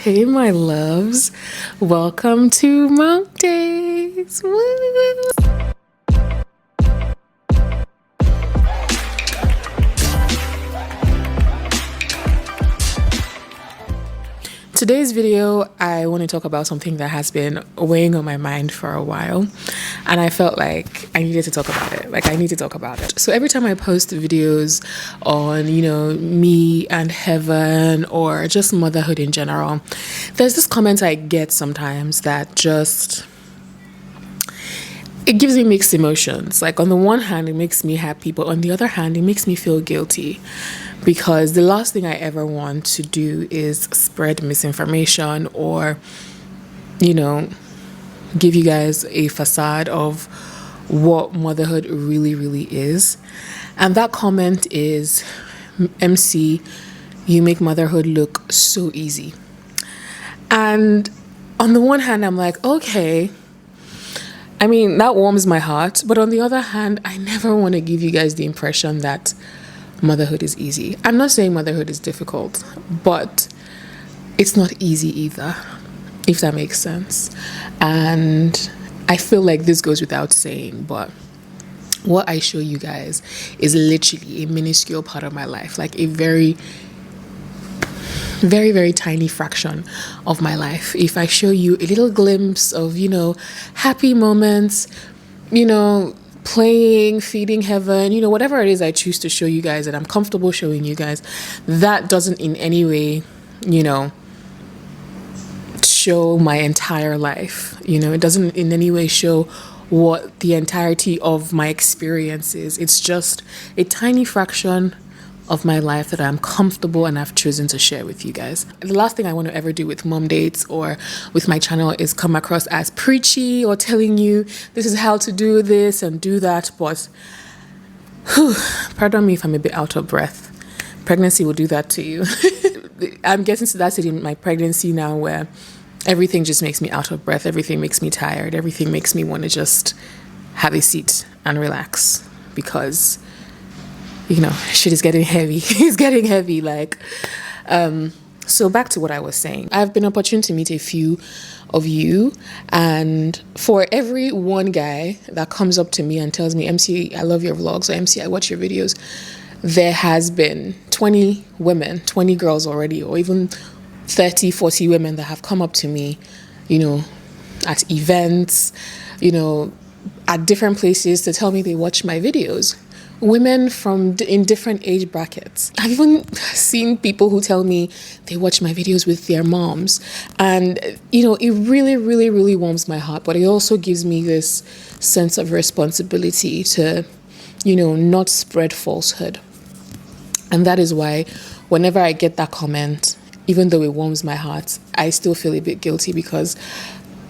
Hey my loves, welcome to Momdate. Woo! Today's video, I want to talk about something that has been weighing on my mind for a while, and I felt like I needed to talk about it. I need to talk about it. So every time I post videos on, me and heaven or just motherhood in general, there's this comment I get sometimes that just it gives me mixed emotions. Like, on the one hand, it makes me happy, but on the other hand, it makes me feel guilty, because the last thing I ever want to do is spread misinformation or, give you guys a facade of what motherhood really, really is. And that comment is, MC, you make motherhood look so easy. And on the one hand, I'm like, okay, I mean, that warms my heart. But on the other hand, I never want to give you guys the impression that motherhood is easy. I'm not saying motherhood is difficult, but it's not easy either, if that makes sense. And I feel like this goes without saying, but what I show you guys is literally a minuscule part of my life, like a very, very, very tiny fraction of my life. If I show you a little glimpse of, happy moments, playing, feeding heaven, whatever it is I choose to show you guys that I'm comfortable showing you guys, that doesn't in any way, show my entire life. It doesn't in any way show what the entirety of my experience is. It's just a tiny fraction of my life that I'm comfortable and I've chosen to share with you guys. The last thing I want to ever do with mom dates or with my channel is come across as preachy or telling you this is how to do this and do that, but pardon me if I'm a bit out of breath. Pregnancy will do that to you. I'm getting to that stage in my pregnancy now where everything just makes me out of breath, everything makes me tired, everything makes me want to just have a seat and relax, because shit is getting heavy. It's getting heavy. So back to what I was saying. I've been opportune to meet a few of you, and for every one guy that comes up to me and tells me, MC, I love your vlogs, or MC, I watch your videos, there has been 20 women, 20 girls already, or even 30, 40 women that have come up to me, at events, at different places to tell me they watch my videos. Women from in different age brackets. I've even seen people who tell me they watch my videos with their moms. And, it really, really, really warms my heart. But it also gives me this sense of responsibility to, not spread falsehood. And that is why whenever I get that comment, even though it warms my heart, I still feel a bit guilty, because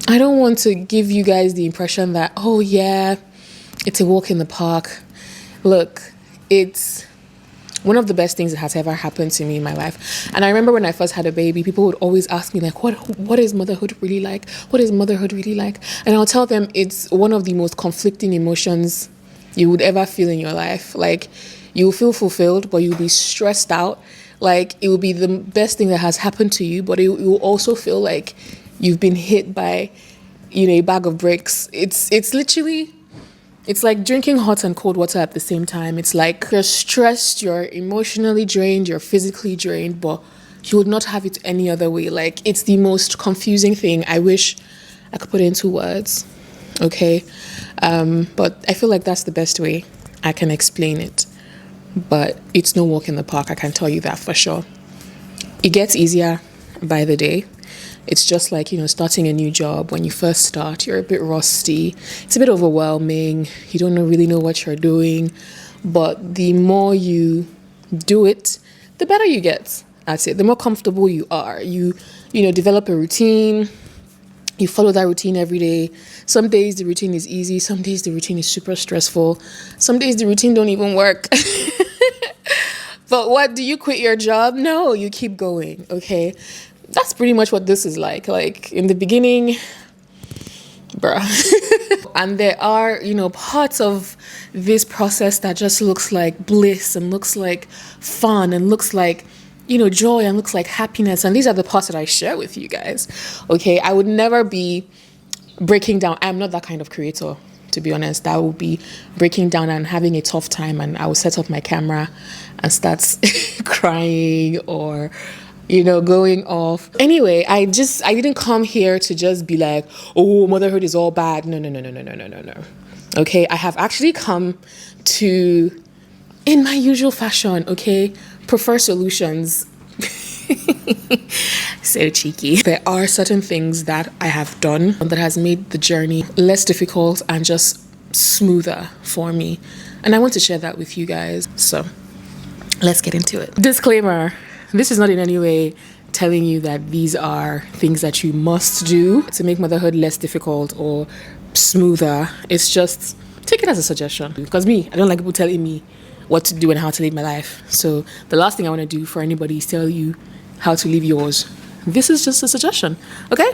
I don't want to give you guys the impression that, oh yeah, it's a walk in the park. Look, it's one of the best things that has ever happened to me in my life. And I remember when I first had a baby, people would always ask me, like, what is motherhood really like? What is motherhood really like? And I'll tell them it's one of the most conflicting emotions you would ever feel in your life. Like, you'll feel fulfilled, but you'll be stressed out. Like, it will be the best thing that has happened to you, but it will also feel like you've been hit by, a bag of bricks. It's literally... It's like drinking hot and cold water at the same time. It's like you're stressed, you're emotionally drained, you're physically drained, but you would not have it any other way. Like, it's the most confusing thing. I wish I could put it into words, okay? But I feel like that's the best way I can explain it. But it's no walk in the park, I can tell you that for sure. It gets easier by the day. It's just like, starting a new job. When you first start, you're a bit rusty. It's a bit overwhelming. You don't really know what you're doing. But the more you do it, the better you get at it. The more comfortable you are. You develop a routine. You follow that routine every day. Some days the routine is easy. Some days the routine is super stressful. Some days the routine don't even work. But what, do you quit your job? No, you keep going, okay? That's pretty much what this is like. Like, in the beginning, bruh. And there are, parts of this process that just looks like bliss and looks like fun and looks like, joy and looks like happiness. And these are the parts that I share with you guys. Okay, I would never be breaking down. I'm not that kind of creator, to be honest. I would be breaking down and having a tough time, and I would set up my camera and start crying or going off. Anyway, I didn't come here to just be like, oh, motherhood is all bad. No. Okay, I have actually come to, in my usual fashion, okay, prefer solutions. So cheeky. There are certain things that I have done that has made the journey less difficult and just smoother for me. And I want to share that with you guys. So let's get into it. Disclaimer, this is not in any way telling you that these are things that you must do to make motherhood less difficult or smoother. It's just, take it as a suggestion. Because I don't like people telling me what to do and how to live my life. So the last thing I want to do for anybody is tell you how to live yours. This is just a suggestion, okay?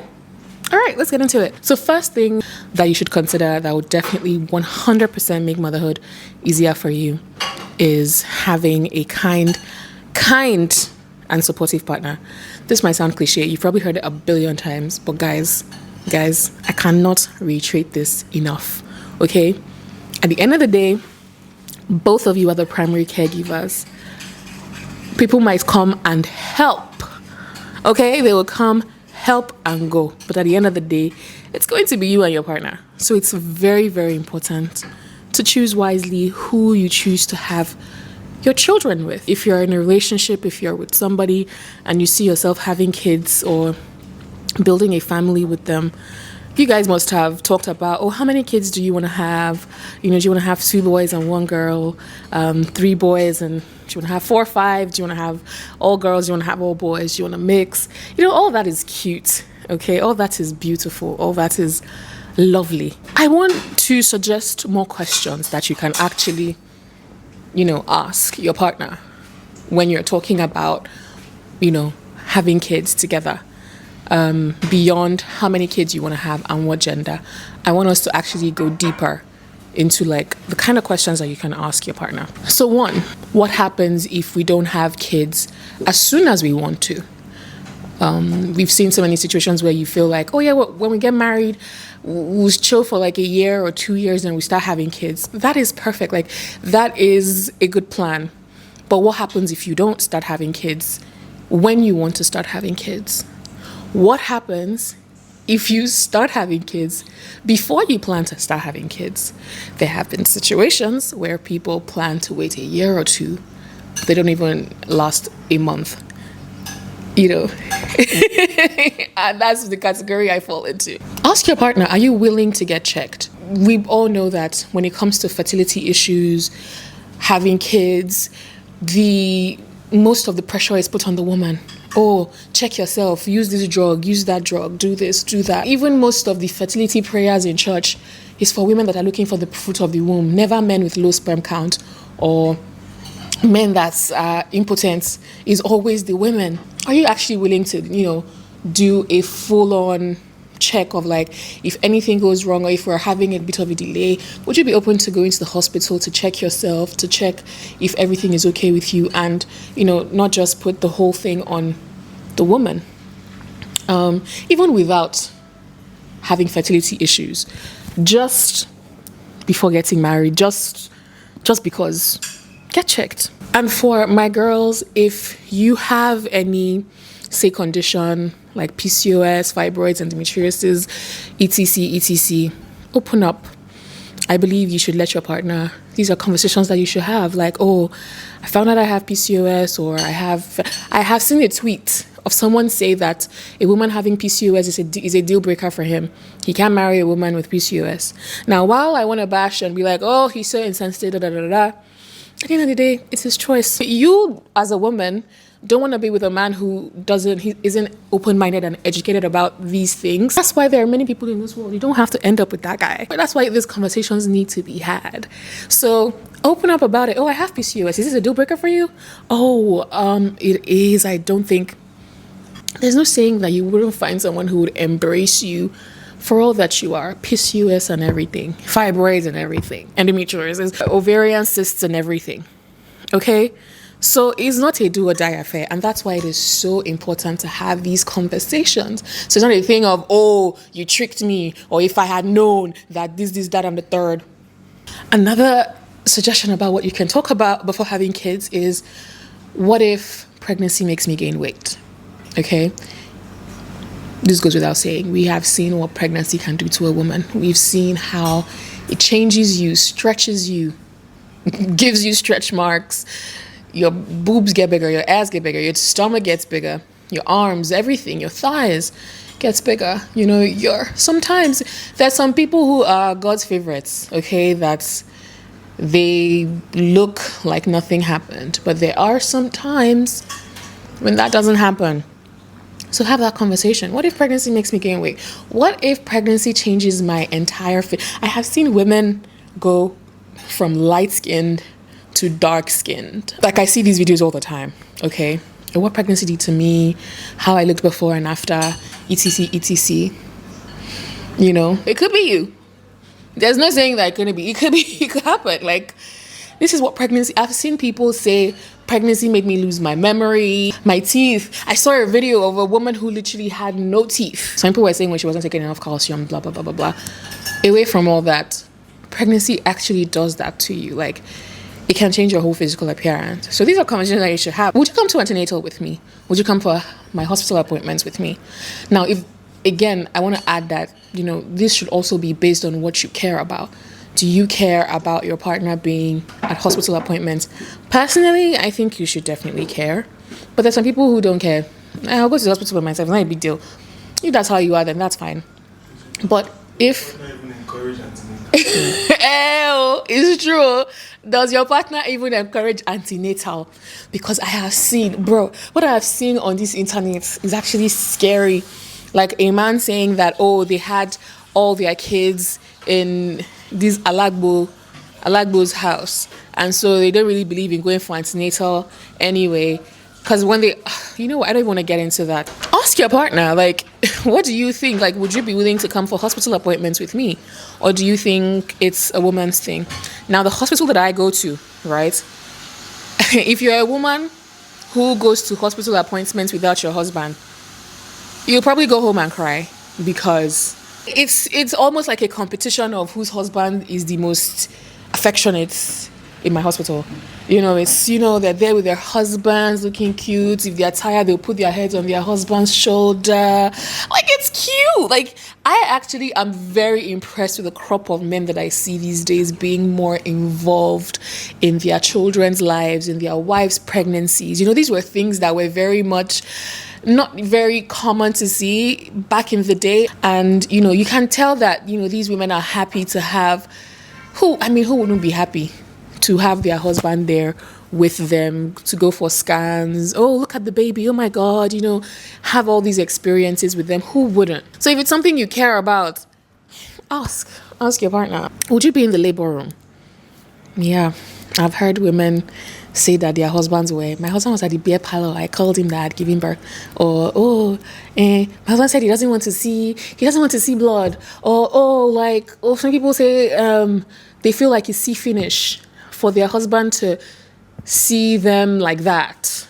All right, let's get into it. So first thing that you should consider that would definitely 100% make motherhood easier for you is having a kind and supportive partner. This might sound cliche. You've probably heard it a billion times, but guys, I cannot reiterate this enough, okay? At the end of the day, both of you are the primary caregivers. People might come and help, okay? They will come, help, and go. But at the end of the day, it's going to be you and your partner. So it's very, very important to choose wisely who you choose to have your children with. If you're in a relationship, if you're with somebody and you see yourself having kids or building a family with them, you guys must have talked about, how many kids do you want to have? Do you want to have 2 boys and 1 girl, 3 boys, and do you want to have 4 or 5? Do you want to have all girls? Do you want to have all boys? Do you want to mix? All that is cute, okay? All that is beautiful. All that is lovely. I want to suggest more questions that you can actually, ask your partner when you're talking about, having kids together. Beyond how many kids you want to have and what gender. I want us to actually go deeper into the kind of questions that you can ask your partner. So 1, what happens if we don't have kids as soon as we want to? We've seen so many situations where you feel like, when we get married, we'll chill for a year or 2 years and we start having kids. That is perfect. That is a good plan. But what happens if you don't start having kids when you want to start having kids? What happens if you start having kids before you plan to start having kids? There have been situations where people plan to wait a year or 2. They don't even last a month. And that's the category I fall into. Ask your partner, are you willing to get checked? We all know that when it comes to fertility issues, having kids, most of the pressure is put on the woman. Check yourself, use this drug, use that drug, do this, do that. Even most of the fertility prayers in church is for women that are looking for the fruit of the womb, never men with low sperm count or men that's impotent. Is always the women. Are you actually willing to, do a full-on check of if anything goes wrong or if we're having a bit of a delay, would you be open to going to the hospital to check yourself, to check if everything is okay with you, and not just put the whole thing on the woman? Even without having fertility issues, just before getting married, just because, get checked. And for my girls, if you have any condition like PCOS, fibroids, endometriosis, etc., open up. I believe you should let your partner. These are conversations that you should have. I found out I have PCOS, or I have seen a tweet of someone say that a woman having PCOS is a deal breaker for him. He can't marry a woman with PCOS. Now, while I want to bash and be like, he's so insensitive, at the end of the day, it's his choice. You, as a woman, don't want to be with a man who isn't open-minded and educated about these things. That's why there are many people in this world. You don't have to end up with that guy. But that's why these conversations need to be had. So open up about it. I have PCOS. Is this a deal breaker for you? It is. I don't think. There's no saying that you wouldn't find someone who would embrace you for all that you are. PCOS and everything. Fibroids and everything. Endometriosis, ovarian cysts and everything. Okay? So it's not a do or die affair. And that's why it is so important to have these conversations. So it's not a thing of, oh, you tricked me, or if I had known that this, that, and the third. Another suggestion about what you can talk about before having kids is, what if pregnancy makes me gain weight? Okay. This goes without saying. We have seen what pregnancy can do to a woman. We've seen how it changes you, stretches you, gives you stretch marks. Your boobs get bigger, your ass get bigger, your stomach gets bigger, your arms, everything, your thighs gets bigger. You know, sometimes there's some people who are God's favorites, okay, they look like nothing happened. But there are some times when that doesn't happen. So have that conversation. What if pregnancy makes me gain weight? What if pregnancy changes my entire fit? I have seen women go from light-skinned to dark-skinned. Like, I see these videos all the time, okay? And what pregnancy did to me, how I looked before and after, etc, etc. You know, it could be you. There's no saying that it couldn't be. It could happen. Like, this is what pregnancy... I've seen people say, pregnancy made me lose my memory, my teeth. I saw a video of a woman who literally had no teeth. Some people were saying when she wasn't taking enough calcium, blah, blah, blah, blah, blah. Away from all that, pregnancy actually does that to you. Like, it can change your whole physical appearance. So these are conversations that you should have. Would you come to antenatal with me? Would you come for my hospital appointments with me? Now, if, again, I want to add that, you know, this should also be based on what you care about. Do you care about your partner being at hospital appointments? Personally, I think you should definitely care. But there's some people who don't care. I'll go to the hospital by myself. It's not a big deal. If that's how you are, then that's fine. But if... It's true. Does your partner even encourage antenatal? Because I have seen, bro, what I have seen on this internet is actually scary. Like a man saying that, oh, they had all their kids in this Alagbo's house, and so they don't really believe in going for antenatal anyway. Because when they, you know what, I don't want to get into that. Ask your partner, like, what do you think? Like, would you be willing to come for hospital appointments with me? Or do you think it's a woman's thing? Now, the hospital that I go to, right? If you're a woman who goes to hospital appointments without your husband, you'll probably go home and cry, because it's almost like a competition of whose husband is the most affectionate in my hospital. You know, it's, you know, they're there with their husbands looking cute. If they're tired, they'll put their heads on their husband's shoulder. Like, it's cute. Like, I actually am very impressed with the crop of men that I see these days being more involved in their children's lives, in their wives' pregnancies. You know, these were things that were very much not very common to see back in the day. And, you know, you can tell that, you know, these women are happy to have, who wouldn't be happy to have their husband there with them, to go for scans. Oh, look at the baby. Oh my God, you know, have all these experiences with them. Who wouldn't? So if it's something you care about, ask your partner. Would you be in the labor room? Yeah, I've heard women say that their husbands were, my husband was at the beer parlor, I called him that I had given birth. Or, my husband said he doesn't want to see blood. Or some people say they feel like it's see finish for their husband to see them like that.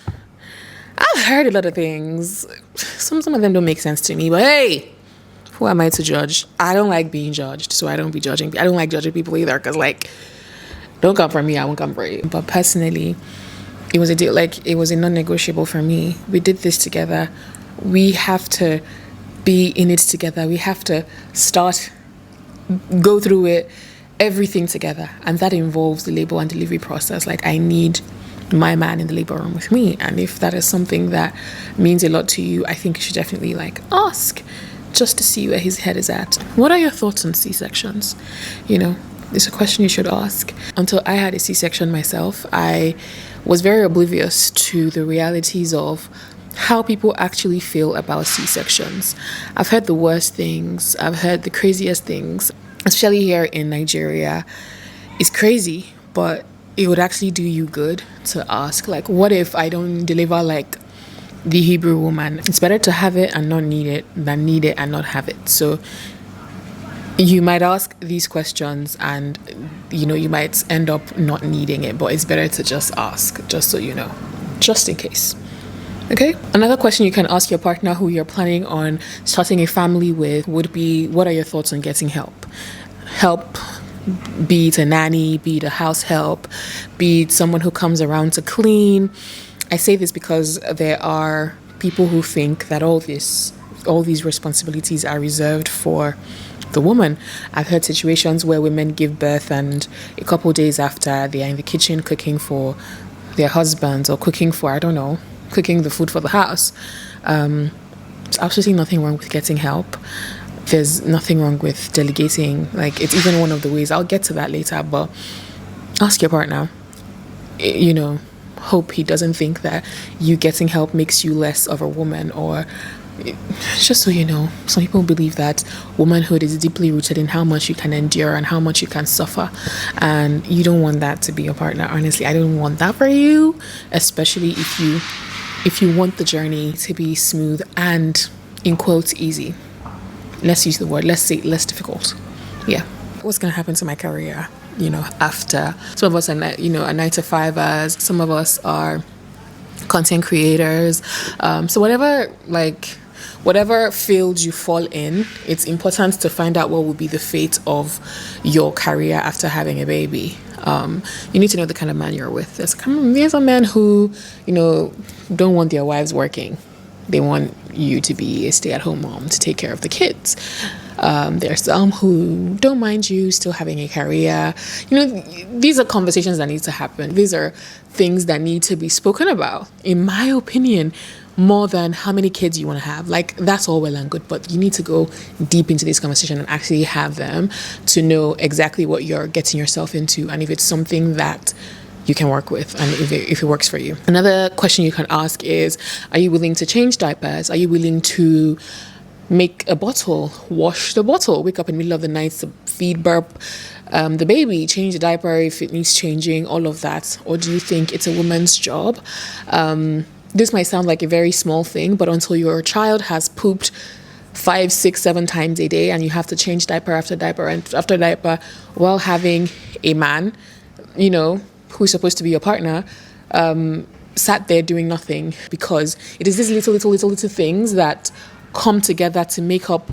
I've heard a lot of things. Some of them don't make sense to me, but hey, who am I to judge? I don't like being judged, so I don't be judging. I don't like judging people either, because, like, don't come for me, I won't come for you. But personally, it was a deal, like, it was a non-negotiable for me. We did this together. We have to be in it together. We have to go through it, everything together. And that involves the labor and delivery process. Like, I need my man in the labor room with me. And if that is something that means a lot to you, I think you should definitely, like, ask, just to see where his head is at. What are your thoughts on C-sections? You know, it's a question you should ask. Until I had a C-section myself, I was very oblivious to the realities of how people actually feel about C-sections. I've heard the worst things. I've heard the craziest things, especially here in Nigeria. It's crazy, but it would actually do you good to ask, like, what if I don't deliver like the Hebrew woman? It's better to have it and not need it than need it and not have it. So You might ask these questions and you might end up not needing it, but it's better to just ask, just so you know, just in case. Okay. Another question you can ask your partner who you're planning on starting a family with would be, what are your thoughts on getting help? Help, be it a nanny, be it a house help, be it someone who comes around to clean. I say this because there are people who think that all these responsibilities are reserved for the woman. I've heard situations where women give birth and a couple of days after, they are in the kitchen cooking for their husbands or cooking the food for the house. There's absolutely nothing wrong with getting help. There's nothing wrong with delegating. Like, it's even one of the ways. I'll get to that later, but ask your partner. Hope he doesn't think that you getting help makes you less of a woman, or just so you know, some people believe that womanhood is deeply rooted in how much you can endure and how much you can suffer, and you don't want that to be your partner. Honestly, I don't want that for you, especially if you want the journey to be smooth and, in quotes, easy. Let's use the word, let's say less difficult. Yeah. What's going to happen to my career, after? Some of us are, 9-to-5ers. Some of us are content creators. So whatever field you fall in, it's important to find out what will be the fate of your career after having a baby. You need to know the kind of man you're with. There's a men who, don't want their wives working. They want you to be a stay-at-home mom to take care of the kids. There's some who don't mind you still having a career. These are conversations that need to happen. These are things that need to be spoken about, in my opinion, more than how many kids you want to have. Like, that's all well and good, but you need to go deep into this conversation and actually have them to know exactly what you're getting yourself into, and if it's something that you can work with, and if it works for you. Another question you can ask is, are you willing to change diapers? Are you willing to make a bottle, wash the bottle, wake up in the middle of the night to feed, burp the baby, change the diaper if it needs changing, all of that? Or do you think it's a woman's job? This might sound like a very small thing, but until your child has pooped 5, 6, 7 times a day and you have to change diaper after diaper and after diaper while having a man, who's supposed to be your partner, sat there doing nothing, because it is these little things that come together to make up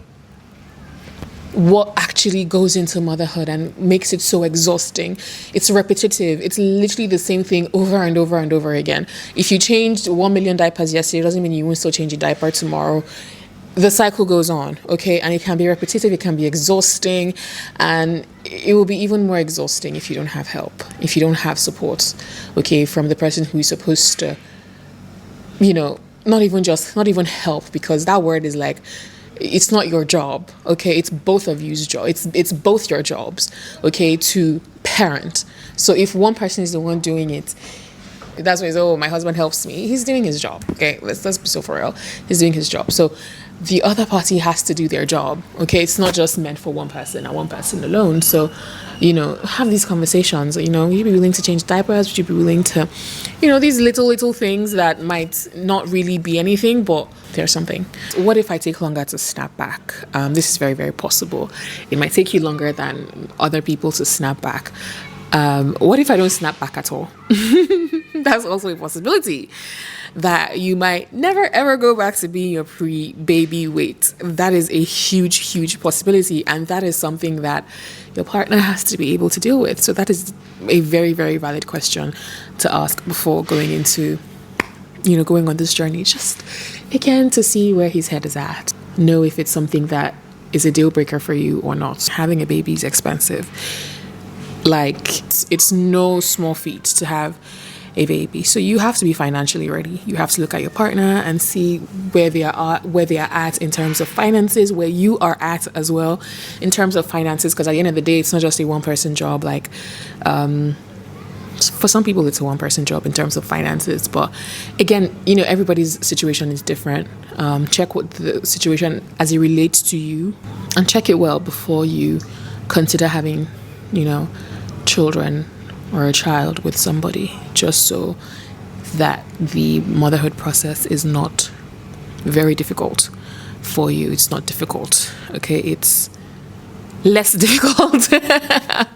what actually goes into motherhood and makes it so exhausting. It's repetitive. It's literally the same thing over and over and over again. If you changed 1 million diapers yesterday, it doesn't mean you won't still change a diaper tomorrow. The cycle goes on, okay? And it can be repetitive, it can be exhausting, and it will be even more exhausting if you don't have help, if you don't have support, okay, from the person who is supposed to, not even help, because that word is like, it's not your job, okay? It's both of you's job. It's both your jobs, okay, to parent. So if one person is the one doing it, that's why it's, my husband helps me. He's doing his job, okay? Let's be so for real. He's doing his job. So the other party has to do their job, okay? It's not just meant for one person and one person alone. So, have these conversations. Would you be willing to change diapers? Would you be willing to, these little things that might not really be anything, but there's something. What if I take longer to snap back? This is very, very possible. It might take you longer than other people to snap back. What if I don't snap back at all? That's also a possibility, that you might never ever go back to being your pre-baby weight. That is a huge possibility, and that is something that your partner has to be able to deal with. So that is a very, very valid question to ask before going into, going on this journey, just again to see where his head is at. Know if it's something that is a deal breaker for you or not. Having a baby is expensive. Like, it's no small feat to have a baby. So you have to be financially ready. You have to look at your partner and see where they are at in terms of finances, where you are at as well in terms of finances, because at the end of the day, it's not just a one-person job. Like, for some people, it's a one-person job in terms of finances. But again, everybody's situation is different. Check what the situation as it relates to you, and check it well before you consider having, children or a child with somebody, just so that the motherhood process is not very difficult for you. It's not difficult, okay? It's less difficult.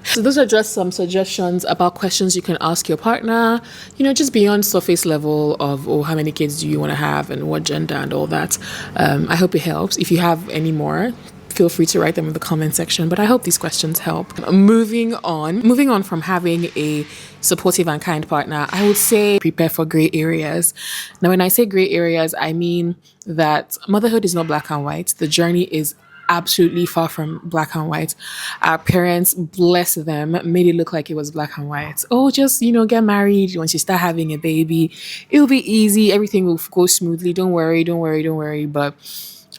So those are just some suggestions about questions you can ask your partner, just beyond surface level of, oh, how many kids do you want to have and what gender and all that. I hope it helps. If you have any more, feel free to write them in the comment section, but I hope these questions help. Moving on from having a supportive and kind partner, I would say prepare for gray areas. Now, when I say gray areas, I mean that motherhood is not black and white. The journey is absolutely far from black and white. Our parents, bless them, made it look like it was black and white. Oh, just, get married. Once you start having a baby, it'll be easy. Everything will go smoothly. Don't worry, don't worry, don't worry. But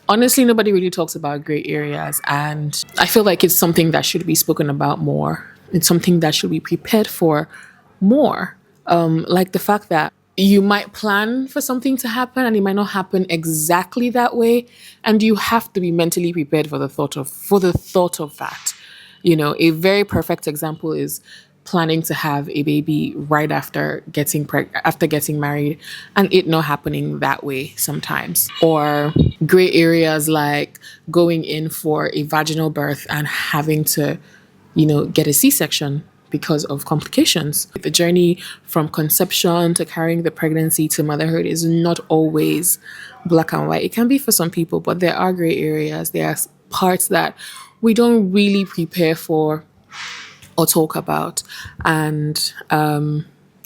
honestly, nobody really talks about gray areas. And I feel like it's something that should be spoken about more. It's something that should be prepared for more. Like the fact that you might plan for something to happen and it might not happen exactly that way, and you have to be mentally prepared for the thought of that. A very perfect example is planning to have a baby right after getting married and it not happening that way sometimes. Or gray areas like going in for a vaginal birth and having to get a C-section because of complications. The journey from conception to carrying the pregnancy to motherhood is not always black and white. It can be for some people, but there are gray areas. There are parts that we don't really prepare for or talk about. And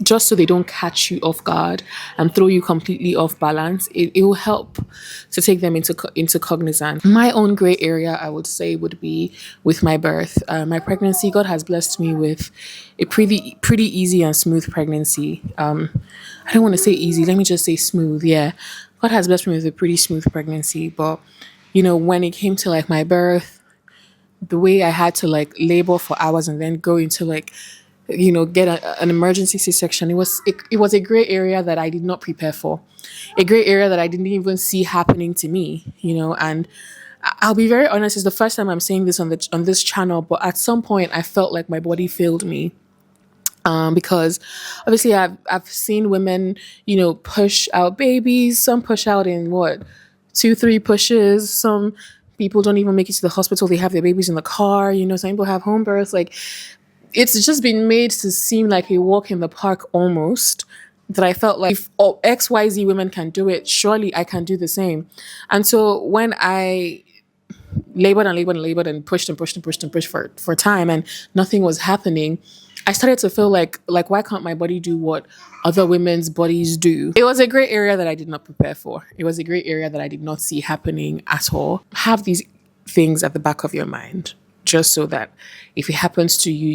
just so they don't catch you off guard and throw you completely off balance, it will help to take them into cognizance. My own gray area, I would say, would be with my birth. My pregnancy, God has blessed me with a pretty easy and smooth pregnancy. I don't want to say easy, let me just say smooth. Yeah, God has blessed me with a pretty smooth pregnancy. But when it came to like my birth, the way I had to like labor for hours and then go into like get an emergency C-section. It was a gray area that I did not prepare for, a gray area that I didn't even see happening to me. And I'll be very honest. It's the first time I'm saying this on this channel, but at some point I felt like my body failed me. Because obviously I've seen women, push out babies. Some push out in 2-3 pushes. Some people don't even make it to the hospital. They have their babies in the car. Some people have home births. Like, it's just been made to seem like a walk in the park almost, that I felt like if XYZ women can do it, surely I can do the same. And so when I labored and pushed for time and nothing was happening, I started to feel like why can't my body do what other women's bodies do? It was a gray area that I did not prepare for. It was a gray area that I did not see happening at all. Have these things at the back of your mind, just so that if it happens to you,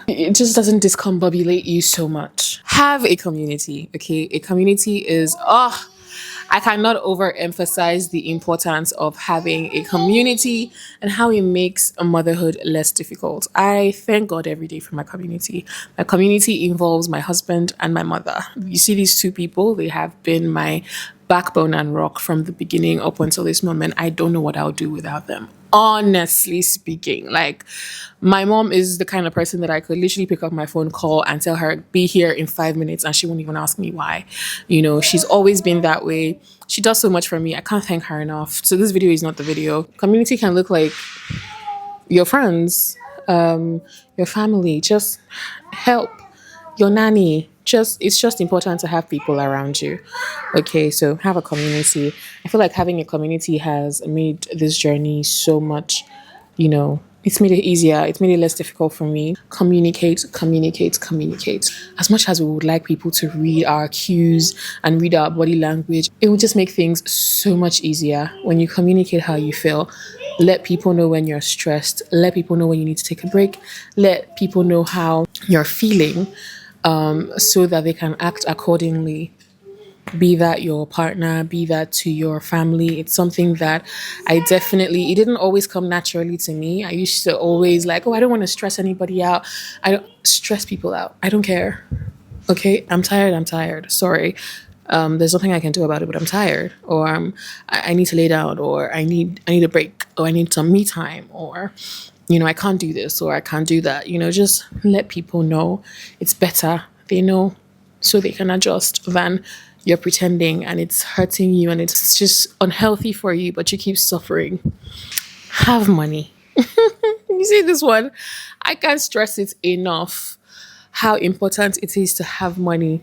it just doesn't discombobulate you so much. Have a community, okay? A community is, I cannot overemphasize the importance of having a community and how it makes a motherhood less difficult. I thank God every day for my community. My community involves my husband and my mother. You see these two people, they have been my backbone and rock from the beginning up until this moment. I don't know what I'll do without them. Honestly speaking, like, my mom is the kind of person that I could literally pick up my phone, call and tell her, be here in 5 minutes, and she won't even ask me why. She's always been that way. She does so much for me. I can't thank her enough. So this video is not the video. Community can look like your friends, your family, just help, your nanny. It's just important to have people around you. Okay, so have a community. I feel like having a community has made this journey so much, it's made it easier. It's made it less difficult for me. Communicate. As much as we would like people to read our cues and read our body language, it will just make things so much easier when you communicate how you feel. Let people know when you're stressed. Let people know when you need to take a break. Let people know how you're feeling, so that they can act accordingly. Be that your partner, be that to your family. It's something that it didn't always come naturally to me. I used to always I don't want to stress anybody out. I don't stress people out. I don't care. Okay, I'm tired. Sorry. There's nothing I can do about it, but I'm tired, or I need to lay down, or I need a break, or I need some me time, or I can't do this, or I can't do that. Just let people know. It's better they know, so they can adjust, than you're pretending and it's hurting you and it's just unhealthy for you, but you keep suffering. Have money. You see this one? I can't stress it enough how important it is to have money.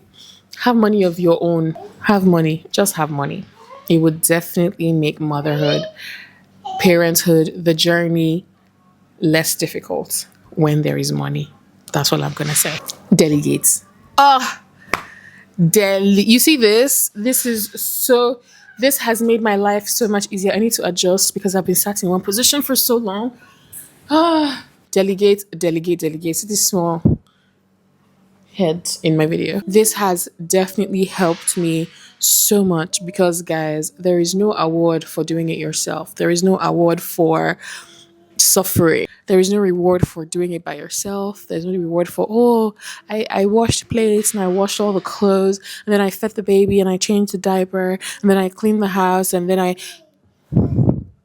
Have money of your own. Have money. Just have money. It would definitely make motherhood, parenthood, the journey less difficult when there is money. That's all I'm going to say. Delegate. Ah, you see this? This has made my life so much easier. I need to adjust because I've been sat in one position for so long. Ah, delegate, delegate, delegate. See this small head in my video. This has definitely helped me so much because, guys, there is no award for doing it yourself. There is no award for suffering. There is no reward for doing it by yourself. There's no reward for, oh, I washed plates and I washed all the clothes and then I fed the baby and I changed the diaper and then I cleaned the house and then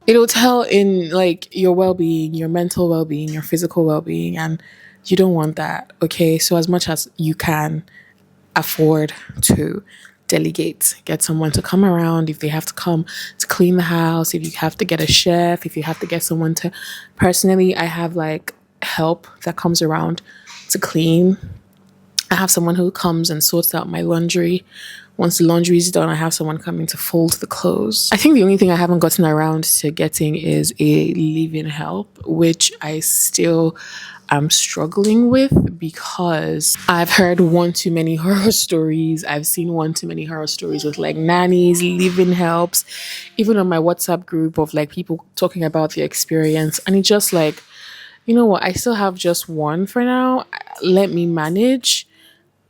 it'll tell in like your well-being, your mental well-being, your physical well-being, and you don't want that. Okay, so as much as you can afford to delegate, get someone to come around if they have to come to clean the house, if you have to get a chef, if you have to get someone to, personally I have like help that comes around to clean. I have someone who comes and sorts out my laundry. Once the laundry is done, I have someone coming to fold the clothes. I think the only thing I haven't gotten around to getting is a live-in help, which I still am struggling with because I've heard one too many horror stories. I've seen one too many horror stories with like nannies, live-in helps, even on my WhatsApp group of like people talking about their experience. And it's just like, you know what? I still have just one for now. Let me manage.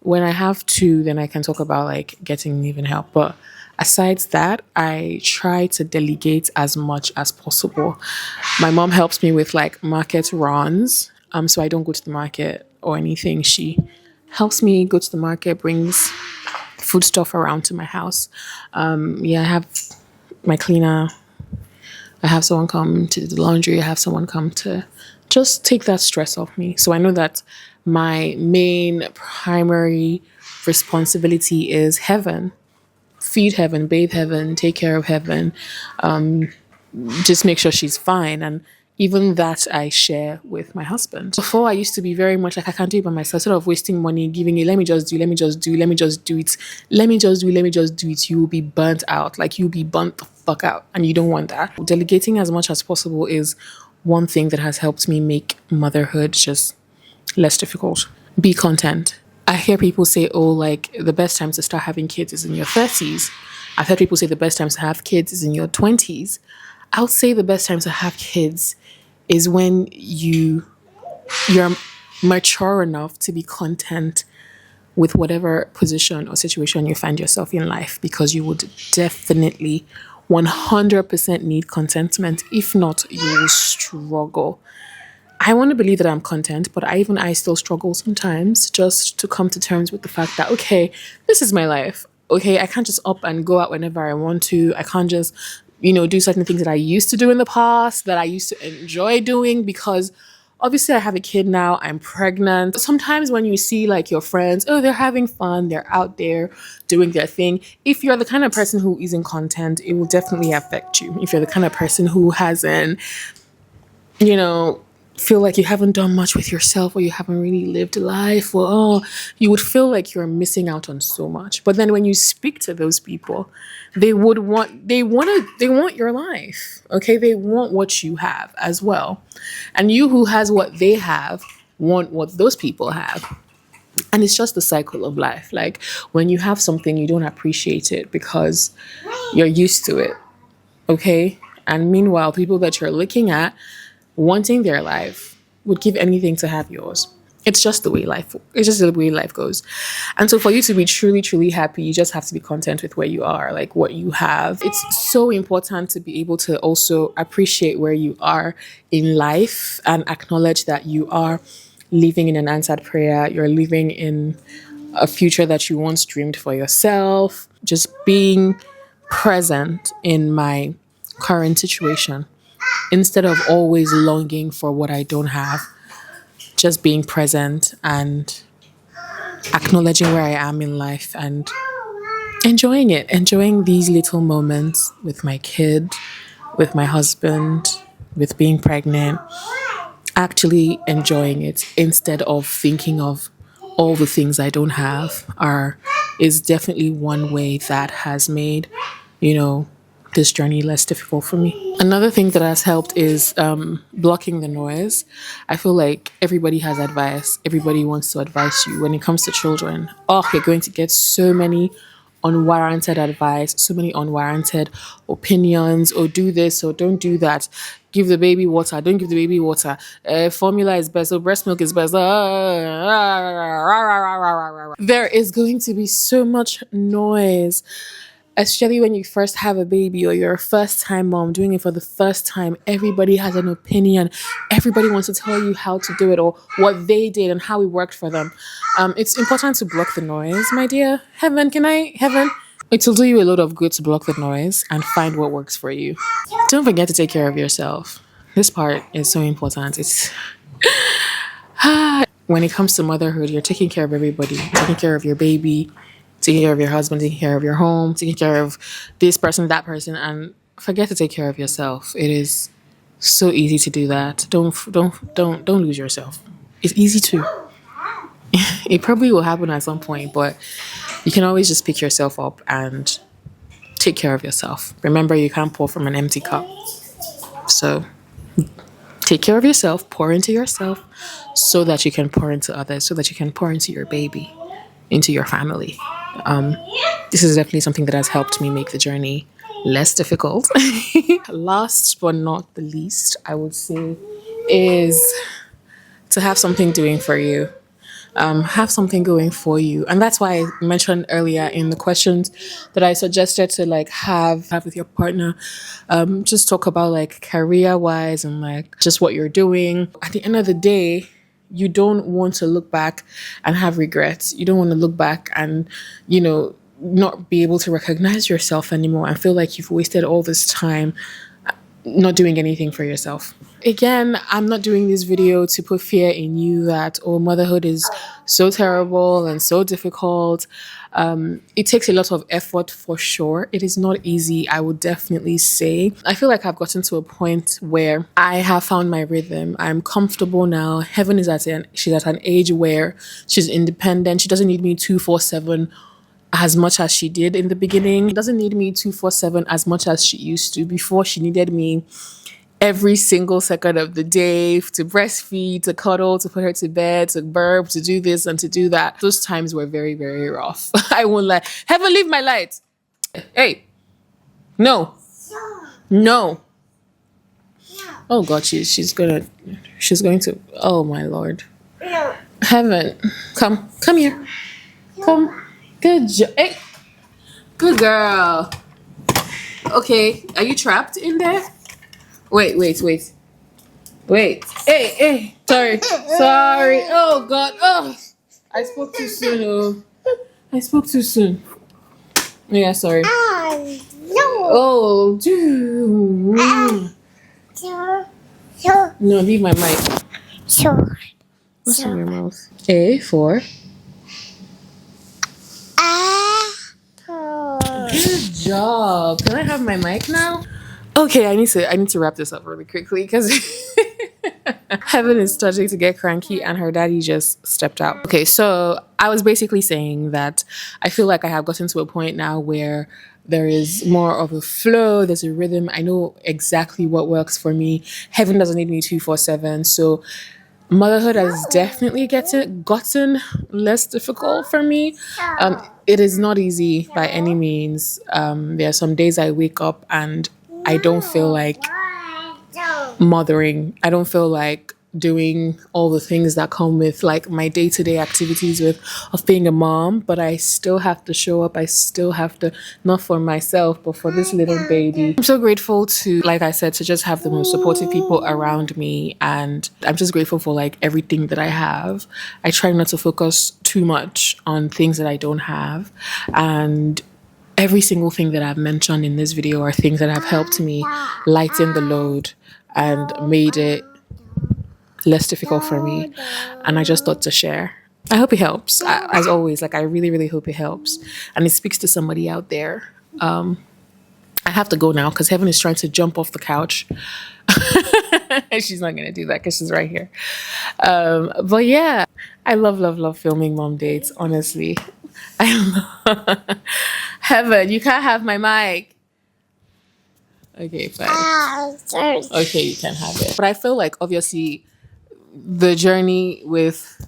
When I have two, then I can talk about like getting live-in help. But aside that, I try to delegate as much as possible. My mom helps me with like market runs. So I don't go to the market or anything. She helps me go to the market, brings food stuff around to my house. I have my cleaner. I have someone come to do the laundry. I have someone come to just take that stress off me. So I know that my main primary responsibility is heaven. Feed heaven, bathe heaven, take care of heaven, just make sure she's fine. And even that I share with my husband. Before I used to be very much like I can't do it by myself. Instead of wasting money, giving it, let me just do it, you will be burnt out. Like you'll be burnt the fuck out. And you don't want that. Delegating as much as possible is one thing that has helped me make motherhood just less difficult. Be content. I hear people say, oh, like the best time to start having kids is in your 30s. I've heard people say the best time to have kids is in your 20s. I would say the best time to have kids is when you're mature enough to be content with whatever position or situation you find yourself in life, because you would definitely 100% need contentment. If not, you will struggle. I want to believe that I'm content, but I still struggle sometimes just to come to terms with the fact that, okay, this is my life. Okay, I can't just up and go out whenever I want to. I can't just, do certain things that I used to do in the past, that I used to enjoy doing, because obviously I have a kid now, I'm pregnant. Sometimes when you see like your friends, oh, they're having fun, they're out there doing their thing. If you're the kind of person who isn't content, it will definitely affect you. If you're the kind of person who hasn't, feel like you haven't done much with yourself, or you haven't really lived life, or you would feel like you're missing out on so much. But then when you speak to those people, they want your life. Okay, they want what you have as well, and you who has what they have want what those people have. And it's just the cycle of life. Like when you have something, you don't appreciate it because you're used to it. Okay, and meanwhile, people that you're looking at wanting their life would give anything to have yours. It's just the way life goes. And so for you to be truly, truly happy, you just have to be content with where you are, like what you have. It's so important to be able to also appreciate where you are in life and acknowledge that you are living in an answered prayer. You're living in a future that you once dreamed for yourself. Just being present in my current situation, instead of always longing for what I don't have, just being present and acknowledging where I am in life and enjoying it, enjoying these little moments with my kid, with my husband, with being pregnant, actually enjoying it instead of thinking of all the things I don't have are is definitely one way that has made, you know, this journey less difficult for me. Another thing that has helped is blocking the noise. I feel like everybody has advice. Everybody wants to advise you when it comes to children. Oh, you're going to get so many unwarranted advice, so many unwarranted opinions, or do this or don't do that. Give the baby water, don't give the baby water. Formula is best, so breast milk is best. There is going to be so much noise, especially when you first have a baby or you're a first time mom doing it for the first time. Everybody has an opinion. Everybody wants to tell you how to do it or what they did and how it worked for them. It's important to block the noise, my dear. Heaven, it'll do you a lot of good to block the noise and find what works for you. Don't forget to take care of yourself. This part is so important. It's when it comes to motherhood, you're taking care of everybody. You're taking care of your baby, taking care of your husband, taking care of your home, taking care of this person, that person, and forget to take care of yourself. It is so easy to do that. Don't lose yourself. It's easy to. It probably will happen at some point, but you can always just pick yourself up and take care of yourself. Remember, you can't pour from an empty cup. So take care of yourself, pour into yourself so that you can pour into others, so that you can pour into your baby, into your family. This is definitely something that has helped me make the journey less difficult. Last but not the least, I would say, is to have something doing for you. Have something going for you. And that's why I mentioned earlier in the questions that I suggested to like have with your partner, just talk about like career wise and like just what you're doing. At the end of the day, you don't want to look back and have regrets. You don't want to look back and, not be able to recognize yourself anymore and feel like you've wasted all this time not doing anything for yourself. Again, I'm not doing this video to put fear in you that, oh, motherhood is so terrible and so difficult. It takes a lot of effort for sure. It is not easy, I would definitely say. I feel like I've gotten to a point where I have found my rhythm. I'm comfortable now. Heaven is she's at an age where she's independent. She doesn't need me 247 as much as she did in the beginning. She doesn't need me 247 as much as she used to. Before, she needed me every single second of the day to breastfeed, to cuddle, to put her to bed, to burp, to do this and to do that. Those times were very, very rough. I won't lie. Heaven, leave my light. Hey. No. No. Oh God, she's going to, oh my Lord. Heaven, come here. Come. Good job. Hey. Good girl. Okay, are you trapped in there? Wait. Hey. Sorry. Oh God. Oh, I spoke too soon. Yeah, sorry. Oh, dude. No, leave my mic. Sure. What's in your mouth? A for. Good job. Can I have my mic now? Okay, I need to wrap this up really quickly because Heaven is starting to get cranky and her daddy just stepped out. Okay, so I was basically saying that I feel like I have gotten to a point now where there is more of a flow, there's a rhythm. I know exactly what works for me. Heaven doesn't need me 247. So motherhood has definitely gotten less difficult for me. It is not easy by any means. There are some days I wake up and I don't feel like mothering. I don't feel like doing all the things that come with like my day-to-day activities of being a mom, but I still have to show up. I still have to, not for myself, but for this little baby. I'm so grateful to, like I said, to just have the most supportive people around me, and I'm just grateful for like everything that I have. I try not to focus too much on things that I don't have, and every single thing that I've mentioned in this video are things that have helped me lighten the load and made it less difficult for me, and I just thought to share. I hope it helps. As always, like I really, really hope it helps, and it speaks to somebody out there. I have to go now because Heaven is trying to jump off the couch. And she's not gonna do that because she's right here. But yeah, I love, love, love filming mom dates. Honestly, Heaven, you can't have my mic. Okay, fine. Okay, you can have it. But I feel like obviously the journey with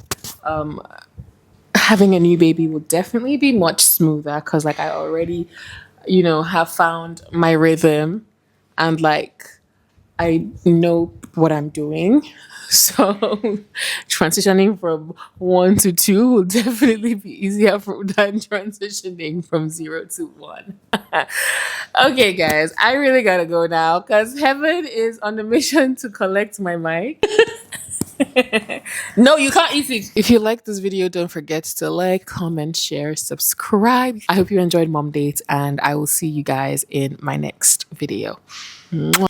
having a new baby will definitely be much smoother because like I already, have found my rhythm and like I know what I'm doing. So transitioning from one to two will definitely be easier than transitioning from zero to one. Okay, guys, I really gotta go now because Heaven is on a mission to collect my mic. No, you can't eat it. If you like this video, don't forget to like, comment, share, subscribe. I hope you enjoyed Mom Date, and I will see you guys in my next video. Mwah.